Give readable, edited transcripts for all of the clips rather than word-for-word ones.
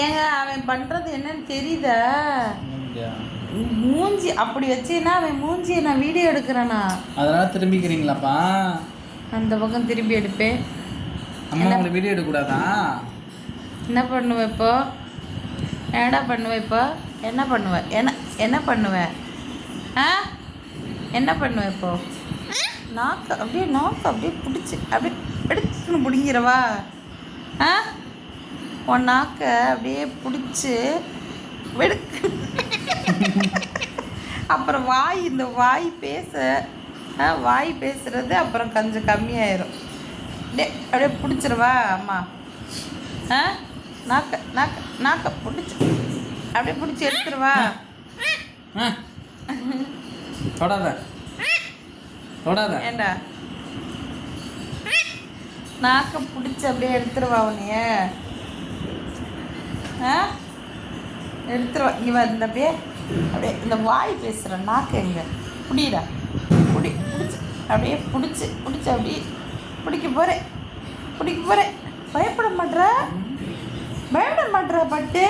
ஏங்க அவன் பண்ணுறது என்னன்னு தெரியுதா? மூஞ்சி அப்படி வச்சேன்னா அவன் மூஞ்சியை நான் வீடியோ எடுக்கிறேண்ணா. அதனால் திரும்பிக்கிறீங்களாப்பா? அந்த பக்கம் திரும்பி எடுப்பேன். அம்மா உங்களை வீடியோ எடுக்கக்கூடாதா? என்ன பண்ணுவேன் இப்போ? என்னடா பண்ணுவேன் இப்போ? என்ன பண்ணுவேன்? என்ன பண்ணுவேன்? ஆ என்ன பண்ணுவேன் இப்போ? நாக்கு அப்படியே பிடிச்சி அப்படியே எடுத்துன்னு பிடிங்கிறவா? ஆ உன் நாக்கை அப்படியே பிடிச்சி வெடுக்கு. அப்புறம் இந்த வாய் பேசுறது அப்புறம் கொஞ்சம் கம்மியாயிரும். அப்படியே பிடிச்சிருவா அம்மா? ஆ நாக்க பிடிச்சி அப்படியே பிடிச்சி எடுத்துருவா? ஏண்டா நாக்க பிடிச்சி அப்படியே எடுத்துருவா உன்னைய? எடுத்துருவா. இவன் இந்த அப்படியே இந்த வாய் பேசுகிற நாக்கு எங்க புடிடா பிடிச்சி அப்படியே பிடிச்சி அப்படியே பிடிக்க போகிறேன். பயப்பட மாட்டேற பட்டு.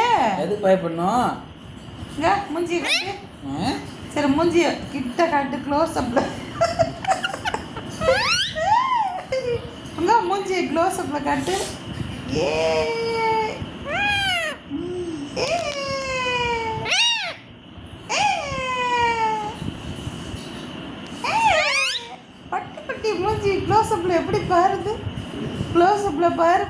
எதுக்கு பயப்படணும்? இங்க மூஞ்சி காட்டு. சரி மூஞ்சிய கிட்ட காட்டு, க்ளோஸ் அப்ல. உங்க மூஞ்சியை க்ளோஸ் அப்ல காட்டு. பட்டி மூஞ்சி க்ளோஸ் அப்ல எப்படி பாருது? க்ளோஸ் அப்ல பாரு.